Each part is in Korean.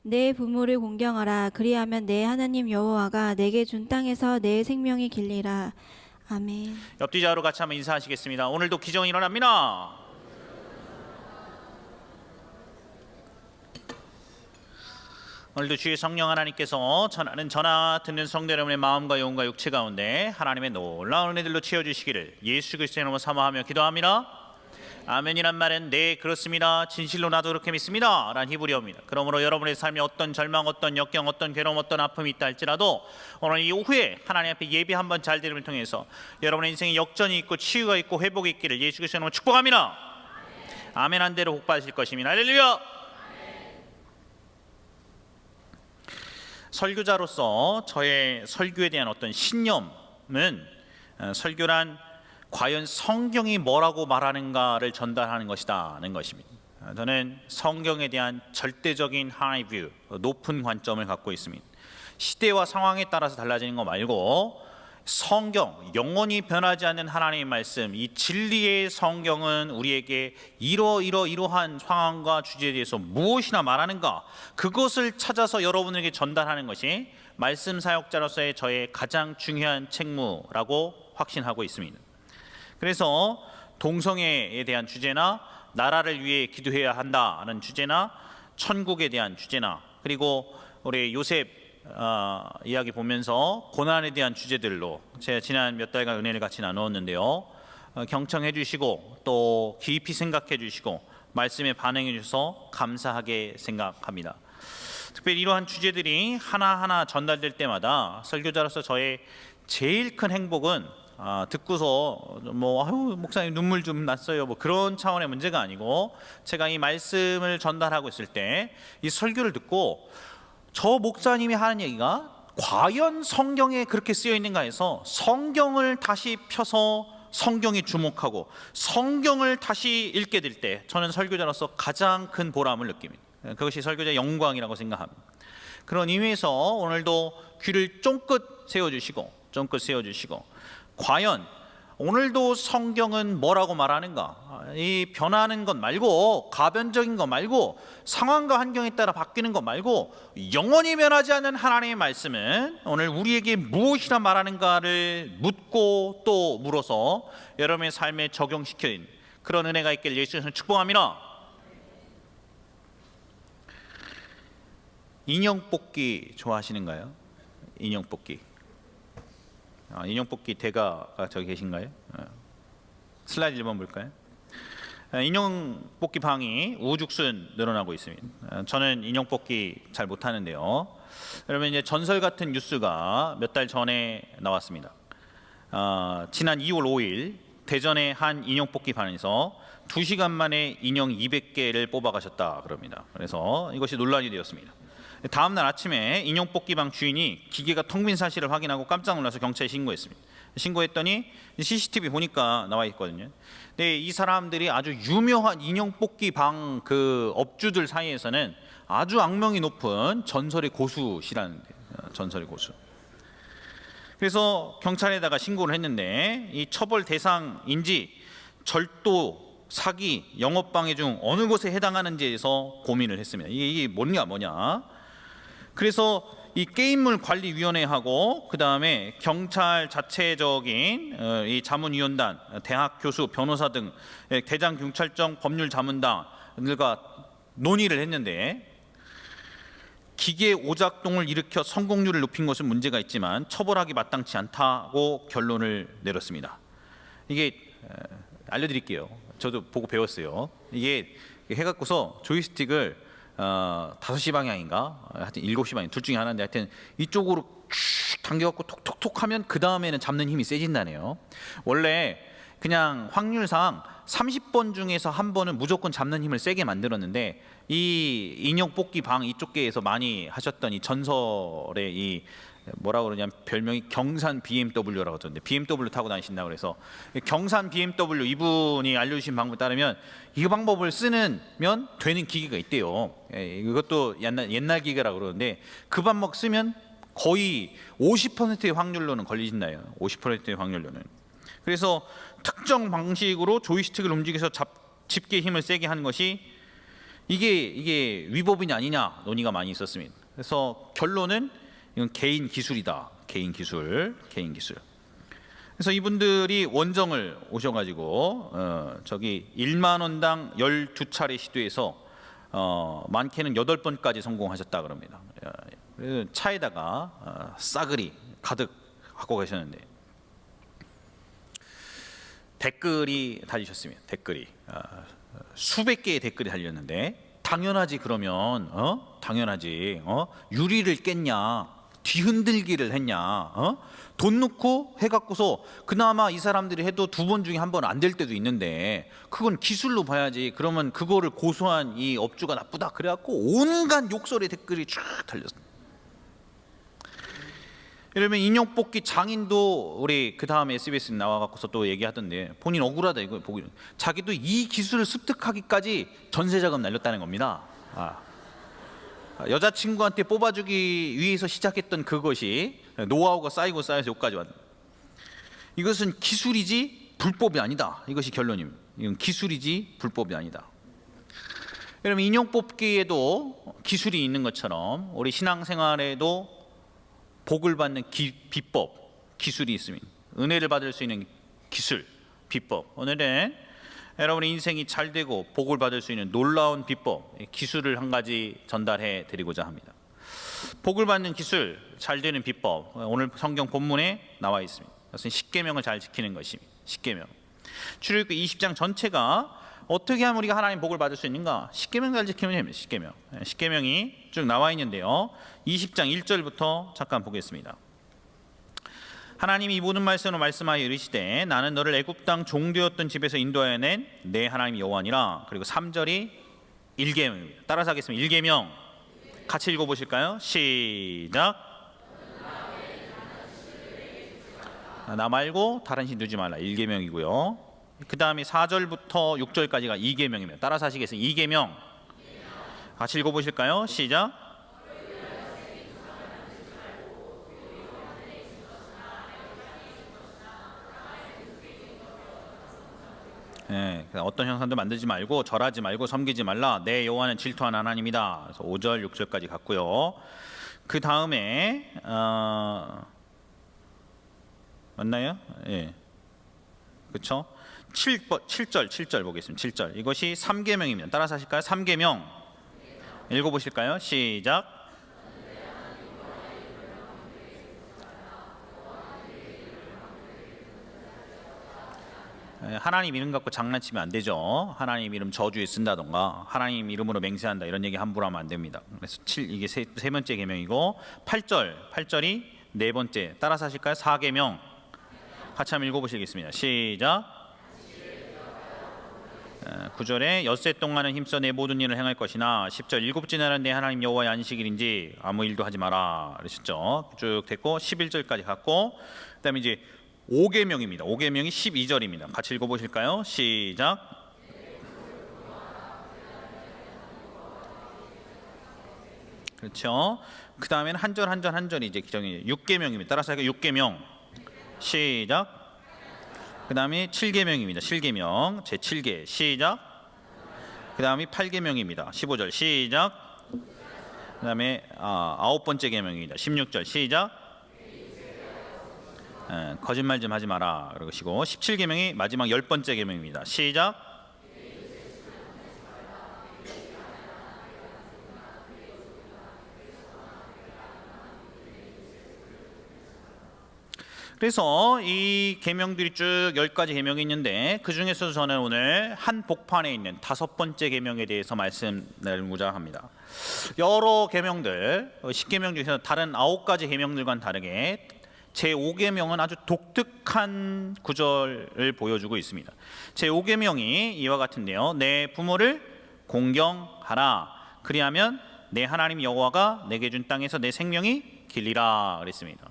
내 부모를 공경하라. 그리하면 내 하나님 여호와가 내게 준 땅에서 내 생명이 길리라. 아멘. 옆뒤 좌우로 같이 한번 인사하시겠습니다. 오늘도 기적은 일어납니다. 오늘도 주의 성령 하나님께서 전하는 전하 듣는 성도 여러분의 마음과 영혼과 육체 가운데 하나님의 놀라운 은혜들로 채워주시기를 예수 그리스도의 이름으로 사모하며 기도합니다. 아멘이란 말은 네 그렇습니다, 진실로 나도 그렇게 믿습니다 라는 히브리어입니다. 그러므로 여러분의 삶에 어떤 절망, 어떤 역경, 어떤 괴로움, 어떤 아픔이 있다 할지라도 오늘 이 오후에 하나님 앞에 예배 한번 잘 드림을 통해서 여러분의 인생에 역전이 있고 치유가 있고 회복이 있기를 예수 그리스도의 이름으로 축복합니다. 아멘 한 대로 복받으실 것입니다. 할렐루야. 설교자로서 저의 설교에 대한 어떤 신념은 설교란 과연 성경이 뭐라고 말하는가를 전달하는 것이다는 것입니다. 저는 성경에 대한 절대적인 하이 뷰, 높은 관점을 갖고 있습니다. 시대와 상황에 따라서 달라지는 거 말고 성경, 영원히 변하지 않는 하나님의 말씀, 이 진리의 성경은 우리에게 이러한 상황과 주제에 대해서 무엇이나 말하는가, 그것을 찾아서 여러분에게 전달하는 것이 말씀 사역자로서의 저의 가장 중요한 책무라고 확신하고 있습니다. 그래서 동성애에 대한 주제나 나라를 위해 기도해야 한다는 주제나 천국에 대한 주제나 그리고 우리 요셉 이야기 보면서 고난에 대한 주제들로 제가 지난 몇 달간 은혜를 같이 나누었는데요. 경청해 주시고 또 깊이 생각해 주시고 말씀에 반응해 주셔서 감사하게 생각합니다. 특별히 이러한 주제들이 하나하나 전달될 때마다 설교자로서 저의 제일 큰 행복은 듣고서 목사님 눈물 좀 났어요 그런 차원의 문제가 아니고, 제가 이 말씀을 전달하고 있을 때 이 설교를 듣고 저 목사님이 하는 얘기가 과연 성경에 그렇게 쓰여 있는가 해서 성경을 다시 펴서 성경에 주목하고 성경을 다시 읽게 될 때 저는 설교자로서 가장 큰 보람을 느낍니다. 그것이 설교자의 영광이라고 생각합니다. 그런 의미에서 오늘도 귀를 쫑긋 세워주시고 과연 오늘도 성경은 뭐라고 말하는가, 이 변하는 것 말고 가변적인 것 말고 상황과 환경에 따라 바뀌는 것 말고 영원히 변하지 않는 하나님의 말씀은 오늘 우리에게 무엇이나 말하는가를 묻고 또 물어서 여러분의 삶에 적용시키는 그런 은혜가 있길 예수님을 축복합니다. 인형 뽑기 좋아하시는가요? 인형 뽑기. 인형 뽑기 대가가 저기 계신가요? 슬라이드 1번 볼까요? 인형 뽑기 방이 우후죽순 늘어나고 있습니다. 저는 인형 뽑기 잘 못하는데요. 여러분 이제 전설 같은 뉴스가 몇 달 전에 나왔습니다. 지난 2월 5일 대전의 한 인형 뽑기 방에서 2시간 만에 인형 200개를 뽑아가셨다 그럽니다. 그래서 이것이 논란이 되었습니다. 다음 날 아침에 인형 뽑기방 주인이 기계가 텅 빈 사실을 확인하고 깜짝 놀라서 경찰에 신고했습니다. 신고했더니 CCTV 보니까 나와 있거든요. 근데 이 사람들이 아주 유명한 인형 뽑기방 그 업주들 사이에서는 아주 악명이 높은 전설의 고수시라는데, 전설의 고수. 그래서 경찰에다가 신고를 했는데 이 처벌 대상인지 절도, 사기, 영업방해 중 어느 것에 해당하는지에 대해서 고민을 했습니다. 이게 뭐냐? 그래서 이 게임물 관리위원회하고 그 다음에 경찰 자체적인 이 자문위원단, 대학 교수, 변호사 등 대장경찰청 법률자문단들과 논의를 했는데 기계 오작동을 일으켜 성공률을 높인 것은 문제가 있지만 처벌하기 마땅치 않다고 결론을 내렸습니다. 이게 알려드릴게요. 저도 보고 배웠어요. 이게 해갖고서 조이스틱을 5시 방향인가 하여튼 7시 방향 둘 중에 하나인데 하여튼 이쪽으로 당겨갖고 톡톡톡 하면 그 다음에는 잡는 힘이 세진다네요. 원래 그냥 확률상 30번 중에서 한 번은 무조건 잡는 힘을 세게 만들었는데 이 인형 뽑기 방 이쪽에서 많이 하셨던 이 전설의 이 뭐라 그러냐면 별명이 경산 BMW라고 하던데 BMW 타고 다니신다고 그래서 경산 BMW 이분이 알려주신 방법에 따르면 이 방법을 쓰면 되는 기계가 있대요. 이것도 옛날 기계라고 그러는데 그 방법 쓰면 거의 50%의 확률로는 걸리신다요. 50%의 확률로는. 그래서 특정 방식으로 조이스틱을 움직여서 집게 힘을 세게 하는 것이 이게 위법이냐 아니냐 논의가 많이 있었습니다. 그래서 결론은 이건 개인 기술이다. 개인 기술. 그래서 이분들이 원정을 오셔가지고 저기 1만 원당 12차례 시도해서 많게는 8번까지 성공하셨다 그럽니다. 그래서 차에다가 싸그리 가득 갖고 가셨는데 댓글이 달리셨습니다. 댓글이 수백 개의 댓글이 달렸는데 당연하지 그러면 당연하지 유리를 깼냐 뒤흔들기를 했냐 돈 넣고 해갖고서 그나마 이 사람들이 해도 2번 중에 1번 안 될 때도 있는데 그건 기술로 봐야지. 그러면 그거를 고소한 이 업주가 나쁘다 그래갖고 온갖 욕설의 댓글이 쫙 달렸습니다. 여러분 인형 뽑기 장인도 우리 그 다음에 SBS 나와갖고서 또 얘기하던데 본인 억울하다 이거 보기 자기도 이 기술을 습득하기까지 전세자금 날렸다는 겁니다. 여자친구한테 뽑아주기 위해서 시작했던 그것이 노하우가 쌓여서 여기까지 왔다. 이것은 기술이지 불법이 아니다. 이것이 결론입니다. 이건 기술이지 불법이 아니다. 여러분 인형 뽑기에도 기술이 있는 것처럼 우리 신앙생활에도 복을 받는 비법, 기술이 있습니다. 은혜를 받을 수 있는 기술, 비법. 오늘은 여러분의 인생이 잘 되고 복을 받을 수 있는 놀라운 비법, 기술을 한 가지 전달해 드리고자 합니다. 복을 받는 기술, 잘 되는 비법. 오늘 성경 본문에 나와 있습니다. 그것은 십계명을 잘 지키는 것입니다. 십계명. 출애굽기 20장 전체가 어떻게 하면 우리가 하나님 복을 받을 수 있는가? 십계명 잘 지키면 됩니다. 십계명. 십계명이 쭉 나와 있는데요. 20장 1절부터 잠깐 보겠습니다. 하나님이 이 모든 말씀으로 말씀하여 이르시되 나는 너를 애굽 땅 종되었던 집에서 인도하여 낸 내 하나님 여호와니라. 그리고 3절이 일계명입니다. 따라서 하겠습니다. 일계명 같이 읽어보실까요? 시작. 나 말고 다른 신 두지 말라. 일계명이고요. 그 다음에 4절부터 6절까지가 이계명입니다. 따라서 하시겠습니다. 이계명 같이 읽어보실까요? 시작. 어떤 형상도 만들지 말고 절하지 말고 섬기지 말라. 내 여호와는 질투하는 하나님이다. 그래서 5절 6절까지 갔고요. 그 다음에 맞나요? 예, 그렇죠. 7절 보겠습니다. 7절 이것이 3계명입니다. 따라서 하실까요? 3계명 읽어보실까요? 시작. 하나님 이름 갖고 장난치면 안 되죠. 하나님 이름 저주에 쓴다던가 하나님 이름으로 맹세한다 이런 얘기 함부로 하면 안 됩니다. 그래서 이게 세 번째 계명이고 8절이 네 번째. 따라서 하실까요? 4계명 같이 한번 읽어보시겠습니다. 시작. 9절에 엿새 동안은 힘써 내 모든 일을 행할 것이나 10절 일곱째 날은 내 하나님 여호와의 안식일인지 아무 일도 하지 마라 그러셨죠. 쭉 됐고 11절까지 갔고 그다음에 이제 5계명입니다. 5계명이 12절입니다. 같이 읽어보실까요? 시작. 그렇죠. 그 다음에는 한 절이 이제 기정이 6계명입니다. 따라서 6계명 시작. 그 다음에 7계명입니다. 7계명 제 7계 시작. 그 다음에 8계명입니다. 15절 시작. 그 다음에 9번째 계명입니다. 16절 시작. 거짓말 좀 하지 마라 그러시고 17계명이 마지막 10번째 계명입니다. 시작. 그래서 이 계명들이 쭉 10가지 계명이 있는데 그 중에서 저는 오늘 한 복판에 있는 5번째 계명에 대해서 말씀 나누고자 합니다. 여러 계명들 10계명 중에서 다른 9가지 계명들과는 다르게 제5계명은 아주 독특한 구절을 보여주고 있습니다. 제5계명이 이와 같은데요. 내 부모를 공경하라. 그리하면 내 하나님 여호와가 내게 준 땅에서 내 생명이 길리라 그랬습니다.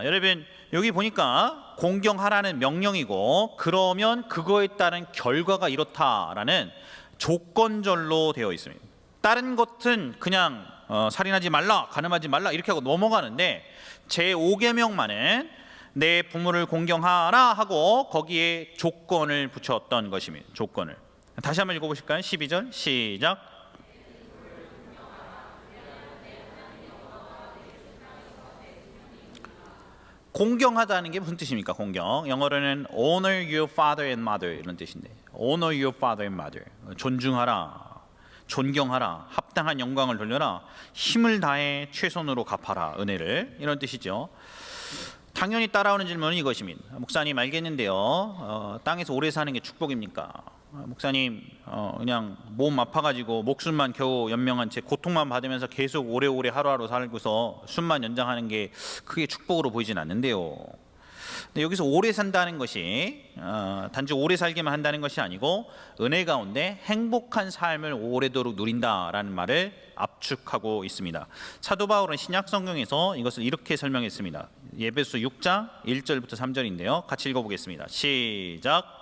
여러분 여기 보니까 공경하라는 명령이고 그러면 그거에 따른 결과가 이렇다라는 조건절로 되어 있습니다. 다른 것은 그냥 살인하지 말라, 간음하지 말라 이렇게 하고 넘어가는데 제5계명만은 내 부모를 공경하라 하고 거기에 조건을 붙였던 것입니다. 조건을. 다시 한번 읽어보실까요? 12절 시작. 공경하다는 게 무슨 뜻입니까? 공경. 영어로는 honor your father and mother 이런 뜻인데, honor your father and mother, 존중하라, 존경하라, 합당한 영광을 돌려라, 힘을 다해 최선으로 갚아라, 은혜를, 이런 뜻이죠. 당연히 따라오는 질문은 이것입니다. 목사님 알겠는데요, 땅에서 오래 사는 게 축복입니까? 목사님 그냥 몸 아파가지고 목숨만 겨우 연명한 채 고통만 받으면서 계속 오래오래 하루하루 살고서 숨만 연장하는 게 크게 축복으로 보이진 않는데요. 근데 여기서 오래 산다는 것이 단지 오래 살기만 한다는 것이 아니고 은혜 가운데 행복한 삶을 오래도록 누린다라는 말을 압축하고 있습니다. 사도 바울은 신약 성경에서 이것을 이렇게 설명했습니다. 에베소 6장 1절부터 3절인데요. 같이 읽어보겠습니다. 시작.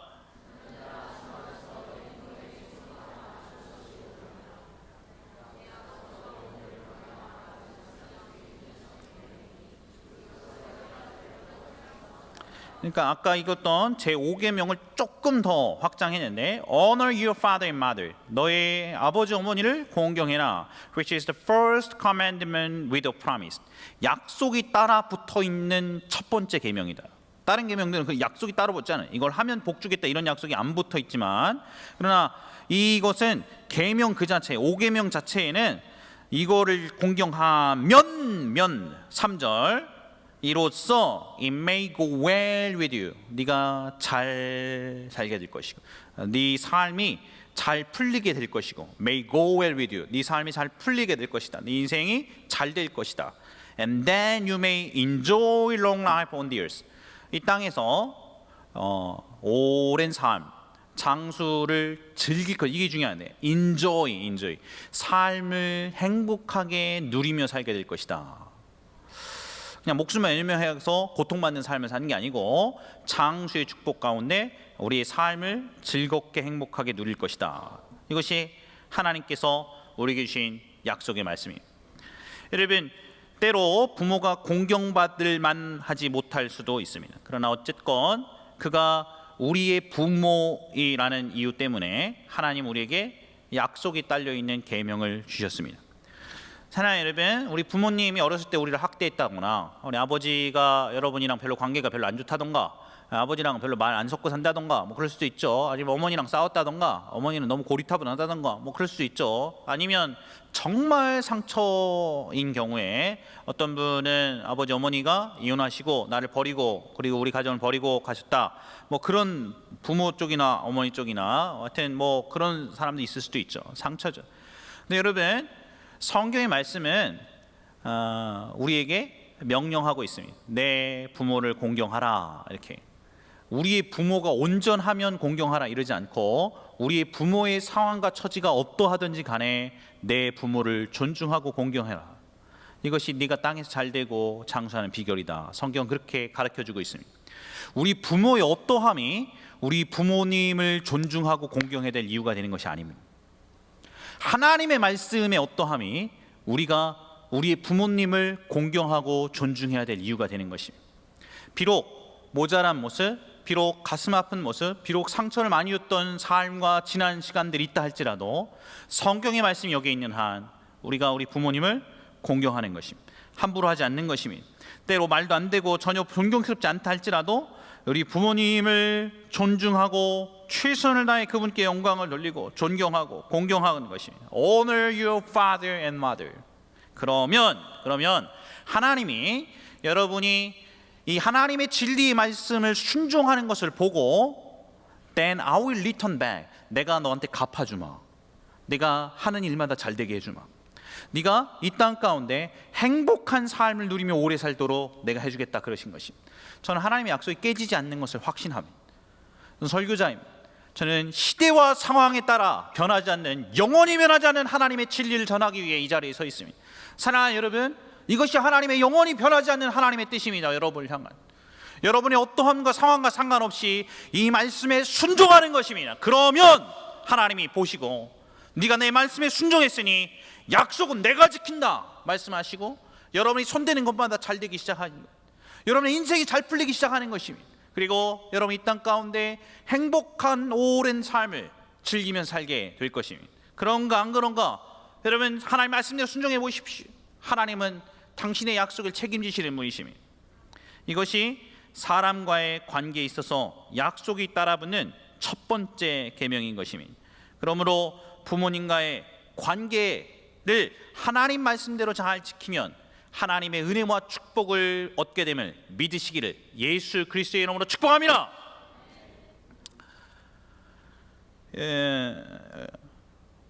그러니까 아까 읽었던 제5계명을 조금 더 확장했는데, honor your father and mother, 너의 아버지 어머니를 공경해라, which is the first commandment with a promise, 약속이 따라 붙어 있는 첫 번째 계명이다. 다른 계명들은 그 약속이 따로 붙잖아요. 이걸 하면 복 주겠다 이런 약속이 안 붙어 있지만, 그러나 이것은 계명 그 자체, 5계명 자체에는 이거를 공경하면 3절, 이로써 it may go well with you, 네가 잘 살게 될 것이고, 네 삶이 잘 풀리게 될 것이고, may go well with you, 네 삶이 잘 풀리게 될 것이다, 네 인생이 잘 될 것이다. And then you may enjoy long life on the earth, 이 땅에서 오랜 삶, 장수를 즐길 것, 이게 중요한데, enjoy, 삶을 행복하게 누리며 살게 될 것이다. 그냥 목숨만 열명해서 고통받는 삶을 사는 게 아니고 장수의 축복 가운데 우리의 삶을 즐겁게 행복하게 누릴 것이다. 이것이 하나님께서 우리에게 주신 약속의 말씀입니다. 여러분, 때로 부모가 공경받을 만하지 못할 수도 있습니다. 그러나 어쨌건 그가 우리의 부모이라는 이유 때문에 하나님 우리에게 약속이 딸려있는 계명을 주셨습니다. 사랑하는 여러분, 우리 부모님이 어렸을 때 우리를 학대했다거나, 우리 아버지가 여러분이랑 별로 관계가 별로 안 좋다던가, 아버지랑 별로 말 안 섞고 산다던가, 뭐 그럴 수도 있죠. 아니면 어머니랑 싸웠다던가, 어머니는 너무 고리타분하다던가, 뭐 그럴 수도 있죠. 아니면 정말 상처인 경우에 어떤 분은 아버지 어머니가 이혼하시고 나를 버리고, 그리고 우리 가정을 버리고 가셨다, 뭐 그런 부모 쪽이나 어머니 쪽이나 하여튼 뭐 그런 사람도 있을 수도 있죠. 상처죠. 근데 여러분, 성경의 말씀은 우리에게 명령하고 있습니다. 내 부모를 공경하라, 이렇게. 우리의 부모가 온전하면 공경하라 이러지 않고, 우리의 부모의 상황과 처지가 어떠하든지 간에 내 부모를 존중하고 공경해라. 이것이 네가 땅에서 잘되고 장수하는 비결이다. 성경은 그렇게 가르쳐주고 있습니다. 우리 부모의 어떠함이 우리 부모님을 존중하고 공경해야 될 이유가 되는 것이 아닙니다. 하나님의 말씀의 어떠함이 우리가 우리의 부모님을 공경하고 존중해야 될 이유가 되는 것입니다. 비록 모자란 모습, 비록 가슴 아픈 모습, 비록 상처를 많이 줬던 삶과 지난 시간들이 있다 할지라도 성경의 말씀이 여기에 있는 한 우리가 우리 부모님을 공경하는 것입니다. 함부로 하지 않는 것입니다. 때로 말도 안 되고 전혀 존경스럽지 않다 할지라도 우리 부모님을 존중하고 최선을 다해 그분께 영광을 돌리고 존경하고 공경하는 것입니다. Honor your father and mother. 그러면 하나님이, 여러분이 이 하나님의 진리의 말씀을 순종하는 것을 보고, then I will return back, 내가 너한테 갚아주마, 내가 하는 일마다 잘되게 해주마, 네가 이 땅 가운데 행복한 삶을 누리며 오래 살도록 내가 해주겠다, 그러신 것입니다. 저는 하나님의 약속이 깨지지 않는 것을 확신합니다. 저는 설교자입니다. 저는 시대와 상황에 따라 변하지 않는, 영원히 변하지 않는 하나님의 진리를 전하기 위해 이 자리에 서 있습니다. 사랑하는 여러분, 이것이 하나님의 영원히 변하지 않는 하나님의 뜻입니다. 여러분을 향한, 여러분의 어떠함과 상황과 상관없이 이 말씀에 순종하는 것입니다. 그러면 하나님이 보시고, 네가 내 말씀에 순종했으니 약속은 내가 지킨다 말씀하시고, 여러분이 손대는 것마다 잘 되기 시작하는 것, 여러분의 인생이 잘 풀리기 시작하는 것입니다. 그리고 여러분 이 땅 가운데 행복한 오랜 삶을 즐기면 살게 될 것입니다. 그런가 안 그런가? 여러분, 하나님 말씀대로 순종해 보십시오. 하나님은 당신의 약속을 책임지시는 분이십니다. 이것이 사람과의 관계에 있어서 약속이 따라붙는 첫 번째 계명인 것입니다. 그러므로 부모님과의 관계를 하나님 말씀대로 잘 지키면 하나님의 은혜와 축복을 얻게 됨을 믿으시기를 예수 그리스도의 이름으로 축복합니다.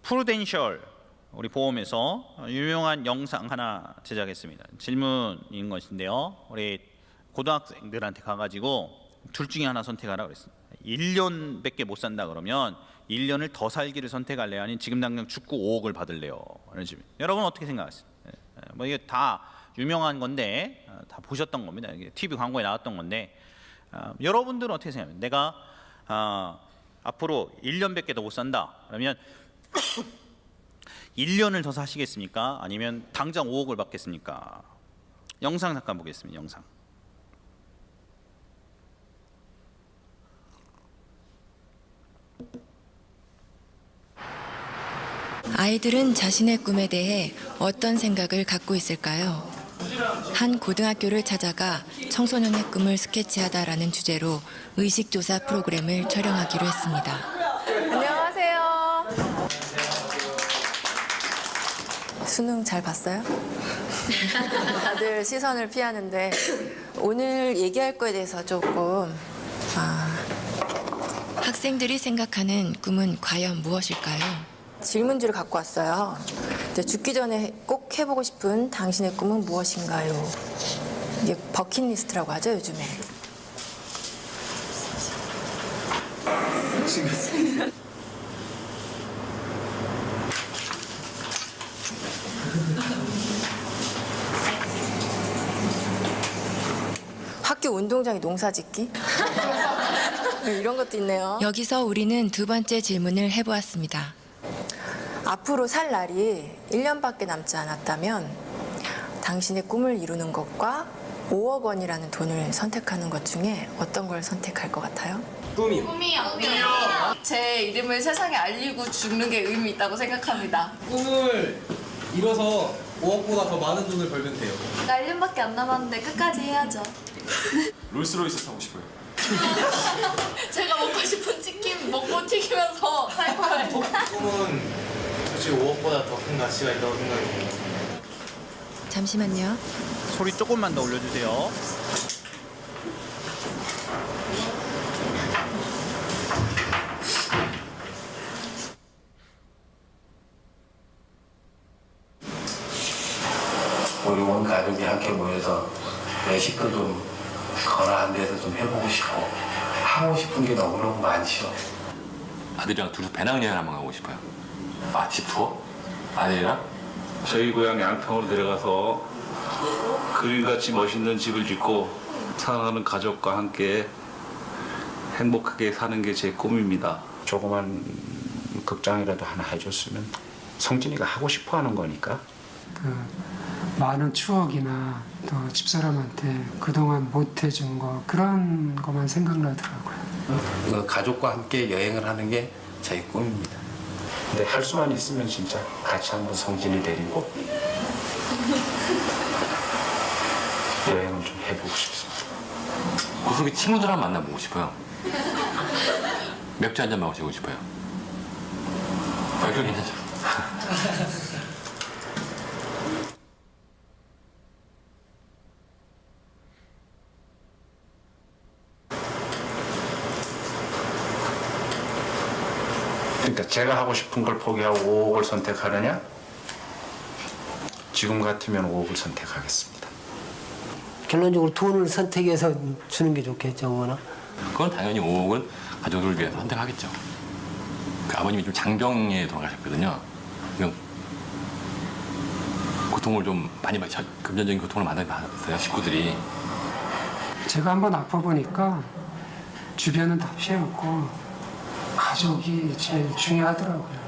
프루덴셜 우리 보험에서 유명한 영상 하나 제작했습니다. 질문인 것인데요. 우리 고등학생들한테 가가지고 둘 중에 하나 선택하라 그랬습니다. 1년밖에 못 산다 그러면 1년을 더 살기를 선택할래요? 아니면 지금 당장 죽고 5억을 받을래요? 여러분 어떻게 생각하세요? 뭐 이게 다 유명한 건데 다 보셨던 겁니다. 이게 TV 광고에 나왔던 건데 여러분들은 어떻게 생각해요? 내가 앞으로 1년밖에 더 못 산다 그러면 1년을 더 사시겠습니까? 아니면 당장 5억을 받겠습니까? 영상 잠깐 보겠습니다. 영상. 아이들은 자신의 꿈에 대해 어떤 생각을 갖고 있을까요? 한 고등학교를 찾아가 청소년의 꿈을 스케치하다라는 주제로 의식조사 프로그램을 촬영하기로 했습니다. 안녕하세요. 수능 잘 봤어요? 다들 시선을 피하는데 오늘 얘기할 거에 대해서 조금 학생들이 생각하는 꿈은 과연 무엇일까요? 질문지를 갖고 왔어요. 이제 죽기 전에 꼭 해보고 싶은 당신의 꿈은 무엇인가요? 이게 버킷리스트라고 하죠, 요즘에. 학교 운동장에 농사 짓기? 이런 것도 있네요. 여기서 우리는 두 번째 질문을 해보았습니다. 앞으로 살 날이 1년밖에 남지 않았다면 당신의 꿈을 이루는 것과 5억 원이라는 돈을 선택하는 것 중에 어떤 걸 선택할 것 같아요? 꿈이요. 제 이름을 세상에 알리고 죽는 게 의미 있다고 생각합니다. 꿈을 이뤄서 5억보다 더 많은 돈을 벌면 돼요. 나 1년밖에 안 남았는데 끝까지 해야죠. 롤스로이스 타고 싶어요. 제가 먹고 싶은 치킨 먹고 튀기면서 살 거예요. 꿈은 솔직히 5억보다 더 큰 가치가 있다고 생각해요. 잠시만요. 소리 조금만 더 올려주세요. 우리 온 가족이 함께 모여서 외식도 좀 건화한 데서 좀 해보고 싶고 하고 싶은 게 너무너무 많죠. 아들이랑 둘이서 배낭여행 한번 가고 싶어요. 아, 집 투어? 아들이랑? 저희 고향 양평으로 내려가서 그림같이 멋있는 집을 짓고 사랑하는 가족과 함께 행복하게 사는 게 제 꿈입니다. 조그만 극장이라도 하나 해줬으면 성진이가 하고 싶어하는 거니까. 많은 추억이나 또 집사람한테 그동안 못 해준 거 그런 것만 생각나더라고요. 가족과 함께 여행을 하는 게 제 꿈입니다. 근데 할 수만 있으면 진짜 같이 한번 성진이 데리고 여행을 좀 해보고 싶습니다. 구석에 친구들 한 번 만나보고 싶어요. 맥주 한 잔 마시고 싶어요. 맥주 괜찮죠? 그러니까 제가 하고 싶은 걸 포기하고 5억을 선택하느냐? 지금 같으면 5억을 선택하겠습니다. 결론적으로 돈을 선택해서 주는 게 좋겠죠, 어머나? 그건 당연히 5억은 가족을 위해서 선택하겠죠. 그 아버님이 좀 장병에 돌아가셨거든요. 지금 고통을 좀 많이 받으셨, 금전적인 고통을 많이 받았어요, 식구들이. 제가 한번 아파보니까 주변은 다 피해왔고 가족이 제일 중요하더라고요.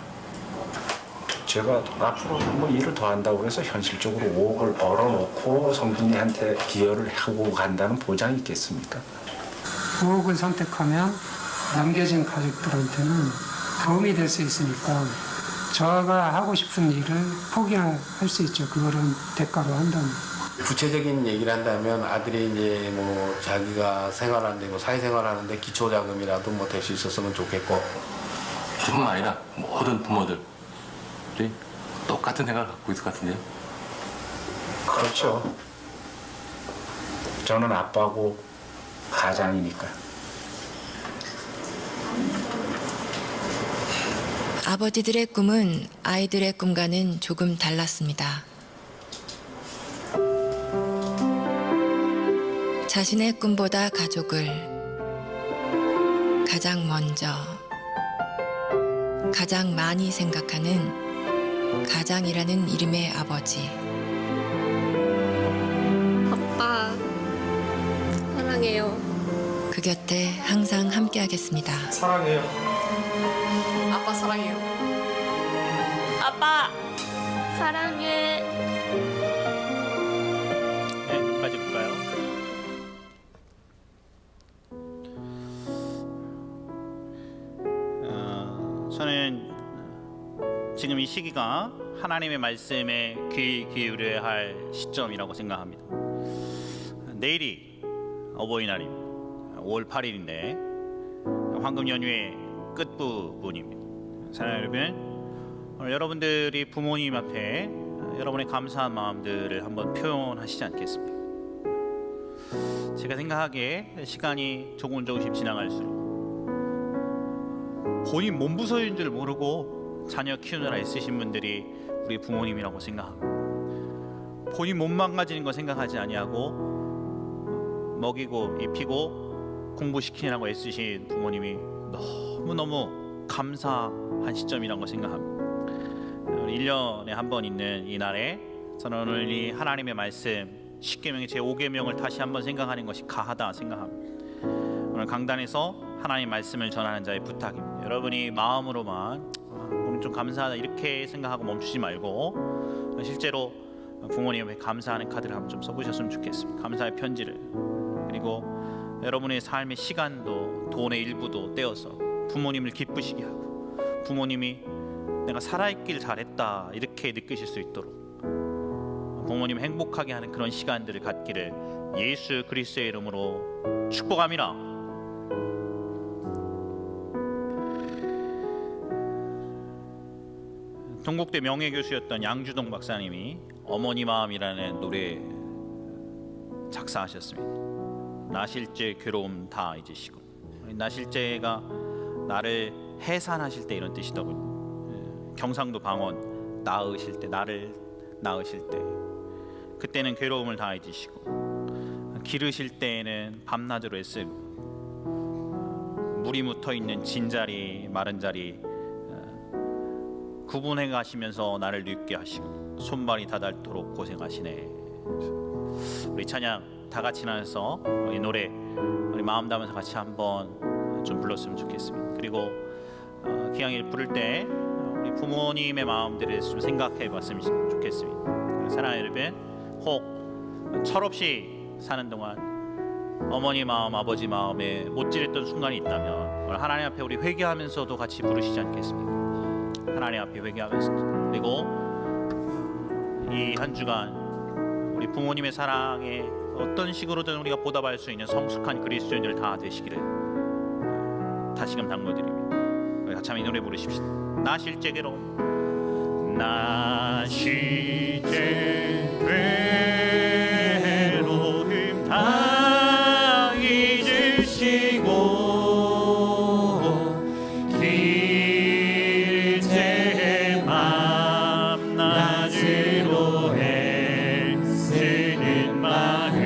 제가 앞으로 한번 일을 더 한다고 해서 현실적으로 5억을 벌어놓고 성진이한테 기여를 하고 간다는 보장이 있겠습니까? 5억을 선택하면 남겨진 가족들한테는 도움이 될 수 있으니까 저가 하고 싶은 일을 포기할 수 있죠. 그거를 대가로 한다면. 구체적인 얘기를 한다면 아들이 이제 뭐 자기가 생활하는데 뭐 사회생활하는데 기초자금이라도 뭐 될 수 있었으면 좋겠고. 저뿐만 아니라 모든 부모들이 똑같은 생각을 갖고 있을 것 같은데요. 그렇죠. 저는 아빠고 가장이니까. 아버지들의 꿈은 아이들의 꿈과는 조금 달랐습니다. 자신의 꿈보다 가족을 가장 먼저, 가장 많이 생각하는 가장이라는 이름의 아버지. 아빠 사랑해요. 그 곁에 항상 함께하겠습니다. 사랑해요. 아빠 사랑해요. 아빠 사랑해. 네, 여기까지 볼까요? 저는 지금 이 시기가 하나님의 말씀에 귀 기울여야 할 시점이라고 생각합니다. 내일이 어버이날입니다. 5월 8일인데 황금 연휴의 끝부분입니다. 사랑하는 여러분, 오늘 여러분들이 부모님 앞에 여러분의 감사한 마음들을 한번 표현하시지 않겠습니까? 제가 생각하기에 시간이 조금씩 지나갈수록 본인 몸부서인 줄 모르고 자녀 키우느라 애쓰신 분들이 우리 부모님이라고 생각합니다. 본인 몸 망가지는 거 생각하지 아니하고 먹이고 입히고 공부시키느라고 애쓰신 부모님이 너무너무 감사한 시점이라고 생각합니다. 1년에 한 번 있는 이 날에 저는 오늘 이 하나님의 말씀 10계명의 제5계명을 다시 한번 생각하는 것이 가하다 생각합니다. 오늘 강단에서 하나님 말씀을 전하는 자의 부탁입니다. 여러분이 마음으로만 오늘 좀 감사하다 이렇게 생각하고 멈추지 말고 실제로 부모님에게 감사하는 카드를 한번 좀 써보셨으면 좋겠습니다. 감사의 편지를. 그리고 여러분의 삶의 시간도 돈의 일부도 떼어서 부모님을 기쁘시게 하고 부모님이 내가 살아있길 잘했다 이렇게 느끼실 수 있도록 부모님 행복하게 하는 그런 시간들을 갖기를 예수 그리스도의 이름으로 축복합니다. 동국대 명예교수였던 양주동 박사님이 어머니 마음이라는 노래 작사하셨습니다. 나실제 괴로움 다 잊으시고. 나실제가 나를 해산하실 때 이런 뜻이더군요. 경상도 방언 낳으실 때, 나를 낳으실 때 그때는 괴로움을 다 잊으시고 기르실 때에는 밤낮으로 애쓰고 물이 묻어있는 진 자리 마른 자리 구분해 가시면서 나를 늙게 하시고 손발이 닿도록 고생하시네. 우리 찬양 다 같이 나눠서 이 노래 우리 마음 담아서 같이 한번 좀 불렀으면 좋겠습니다. 그리고 기왕일 부를 때 우리 부모님의 마음들을 좀 생각해 봤으면 좋겠습니다. 사랑하는 여러분, 혹 철없이 사는 동안 어머니 마음, 아버지 마음에 못지랬던 순간이 있다면 오늘 하나님 앞에 우리 회개하면서도 같이 부르시지 않겠습니까? 하나님 앞에 회개하면서. 그리고 이 한 주간 우리 부모님의 사랑에 어떤 식으로든 우리가 보답할 수 있는 성숙한 그리스도인들 다 되시기를 다시금 당부드립니다. 우리 같이 한번 이 노래 부르십시다. 나 실제 괴로움, 나 실제 괴로움 다 잊으시고 길제 밤낮으로 애쓰는 마음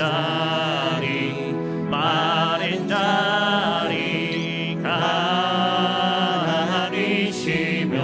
진자리 마른 자리 가리시며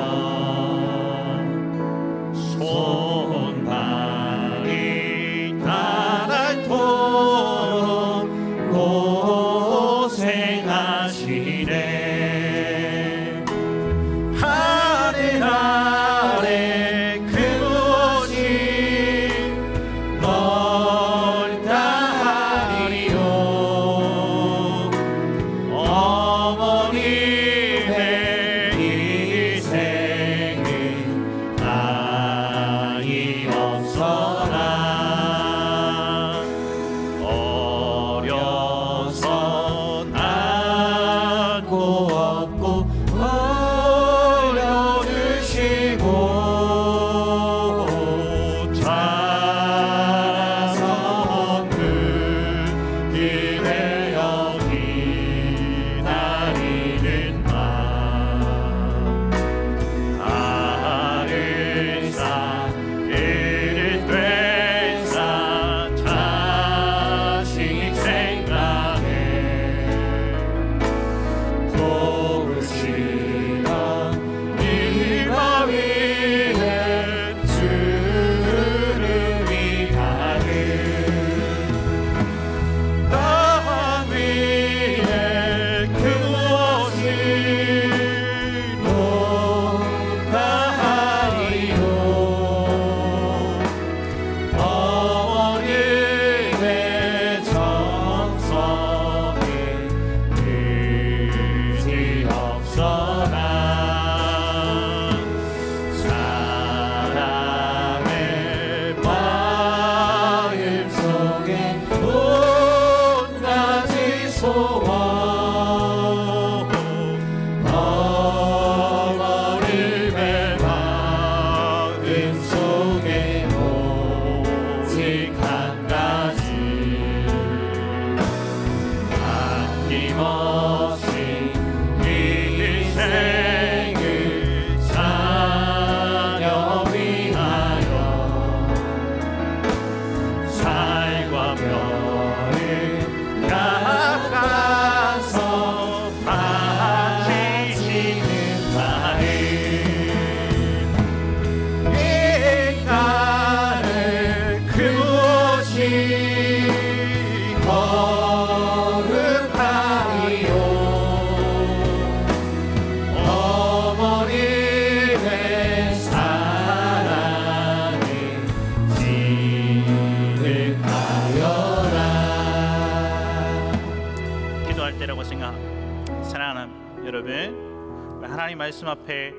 하나님 말씀 앞에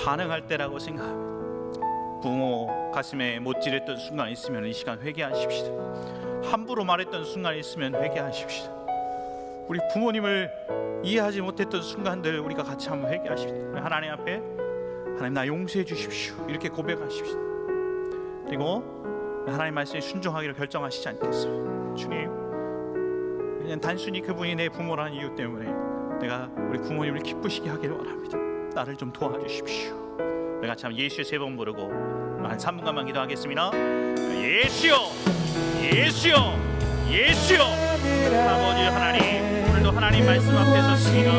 반응할 때라고 생각합니다. 부모 가슴에 못 찌렸던 순간 있으면 이 시간 회개하십시다. 함부로 말했던 순간 있으면 회개하십시다. 우리 부모님을 이해하지 못했던 순간들 우리가 같이 한번 회개하십시다. 하나님 앞에 하나님 나 용서해 주십시오 이렇게 고백하십시다. 그리고 하나님 말씀에 순종하기를 결정하시지 않겠습니까? 주님, 그냥 단순히 그분이 내 부모라는 이유 때문에 내가 우리 부모님을 기쁘시게 하기를 원합니다. 나를 좀 도와주십시오. 우리 같이 한번 예수의 3번 부르고 한 3분간만 기도하겠습니다. 예수여, 예수여, 예수여. 아버지 하나님, 오늘도 하나님 말씀 앞에 섰습니다.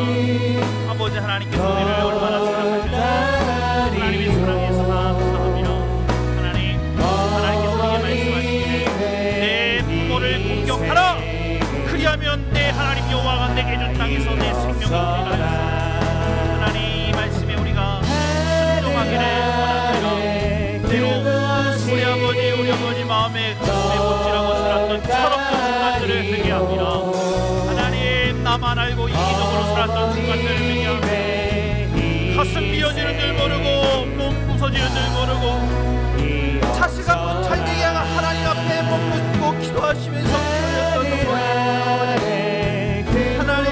아버지 하나님께서 우리를 얼마나 사랑하시는지 하나님의 사랑에서 감사합니다. 하나님께서 우리에게 말씀하시기를 내 부모를 공경하라. 그리하면 내 하나님 여호와가 내게 준 땅에서 내 생명을 기리라. 하나님 이 말씀에 우리가 순종하기를 원합니다. 때로 우리 아버지 마음에 가슴에 못지라고 살았던 철없는 순간들을 회개합니다. 하나님 나만 알고 이기적으로 살았던 순간들을 회개합니다. 가슴 비어지는 줄 모르고 몸 부서지는 줄 모르고 자식 한번 잘 되게 하나님 앞에 몸 묻고 기도하시면서 기도했던 하나님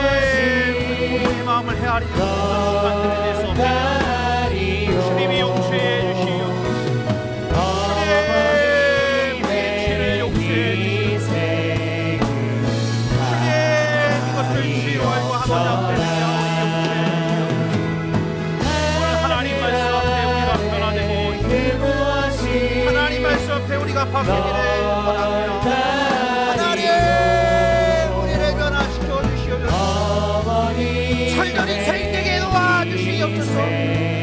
부모의 마음을 헤아리는 순간들에 대해서 주님이 용서해 주시옵소서. 주님 우리의 죄를 용서해 주시옵소서. 주님 이것을 주여 알고 아버지 앞에 회개하오니 오늘 하나님 말씀 앞에 우리가 변화되고 하나님 말씀 앞에 우리가 바뀌기를 원합니다. 하나님 우리를 변화시켜 주시옵소서. 살던 인생 되게 도와주시옵소서.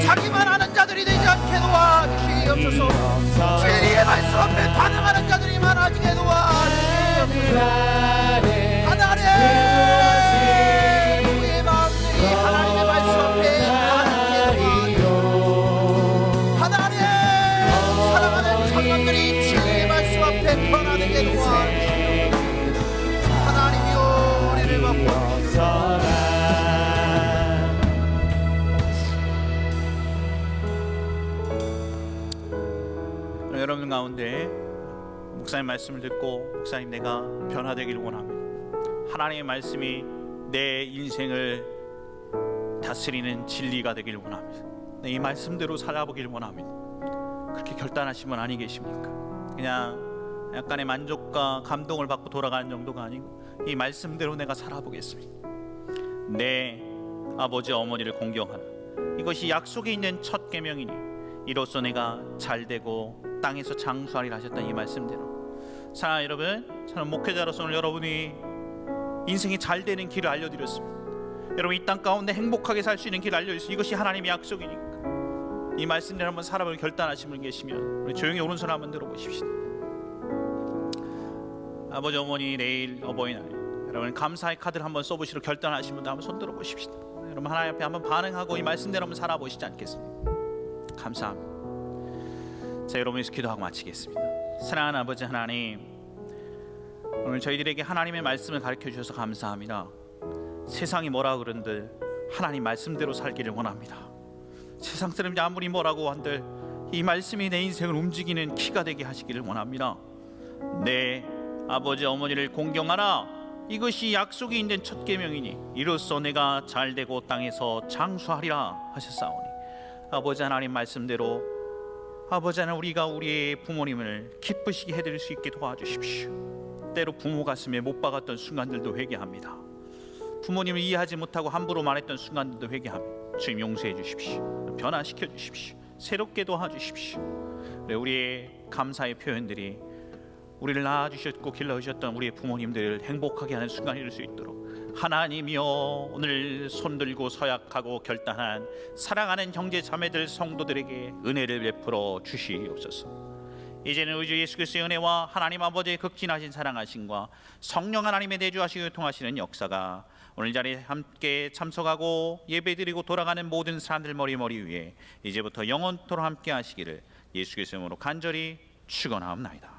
자기만 하는 자들이 되지 않게 도와주시옵소서. 진리의 말씀 앞에 반응하는 자들이 많아지게 도와주시옵소서. 하나님 우리의 마음들이 하나님의 말씀 앞에 반응하게 도와주시옵소서. 하나님 사랑하는 청년들이 진리의 말씀 앞에 변화되게 도와주시옵소서. 하나님이여 우리를 바꿔주시옵소서. 여러분 가운데 목사님 말씀을 듣고 목사님 내가 변화되기를 원합니다. 하나님의 말씀이 내 인생을 다스리는 진리가 되기를 원합니다. 이 말씀대로 살아보기를 원합니다. 그렇게 결단하신 분 아니 계십니까? 그냥 약간의 만족과 감동을 받고 돌아가는 정도가 아니고 이 말씀대로 내가 살아보겠습니다. 내 아버지 어머니를 공경하라. 이것이 약속에 있는 첫 계명이니 이로써 내가 잘되고 땅에서 장수하리라 하셨던 이 말씀대로 사랑하는 여러분, 저는 목회자로서 오늘 여러분이 인생이 잘되는 길을 알려드렸습니다. 여러분 이 땅 가운데 행복하게 살 수 있는 길을 알려주셨습니다. 이것이 하나님의 약속이니까 이 말씀대로 한번 살아보길 결단하신 분 계시면 우리 조용히 오른손 한번 들어보십시다. 아버지 어머니 내일 어버이날 여러분 감사의 카드를 한번 써보시러 결단하신 분들 한번 손 들어보십시다. 여러분 하나님 앞에 한번 반응하고 이 말씀대로 한번 살아보시지 않겠습니까? 감사합니다. 자, 여러분께서 기도하고 마치겠습니다. 사랑하는 아버지 하나님, 오늘 저희들에게 하나님의 말씀을 가르쳐 주셔서 감사합니다. 세상이 뭐라 그런들 하나님 말씀대로 살기를 원합니다. 세상 사람들이 아무리 뭐라고 한들 이 말씀이 내 인생을 움직이는 키가 되게 하시기를 원합니다. 내 아버지 어머니를 공경하라. 이것이 약속이 있는 첫 계명이니 이로써 내가 잘되고 땅에서 장수하리라 하셨사오니 아버지 하나님 말씀대로 아버지 하나님 우리가 우리의 부모님을 기쁘시게 해드릴 수 있게 도와주십시오. 때로 부모 가슴에 못 박았던 순간들도 회개합니다. 부모님을 이해하지 못하고 함부로 말했던 순간들도 회개합니다. 주님 용서해 주십시오. 변화시켜 주십시오. 새롭게 도와주십시오. 우리의 감사의 표현들이 우리를 낳아주셨고 길러주셨던 우리의 부모님들을 행복하게 하는 순간이 될 수 있도록 하나님이여 오늘 손들고 서약하고 결단한 사랑하는 형제 자매들 성도들에게 은혜를 베풀어 주시옵소서. 이제는 우리 주 예수 그리스도의 은혜와 하나님 아버지의 극진하신 사랑하심과 성령 하나님의 내주하시고 통하시는 역사가 오늘 자리에 함께 참석하고 예배드리고 돌아가는 모든 사람들 머리 위에 이제부터 영원토록 함께 하시기를 예수 그리스도의 이름으로 간절히 축원하옵나이다.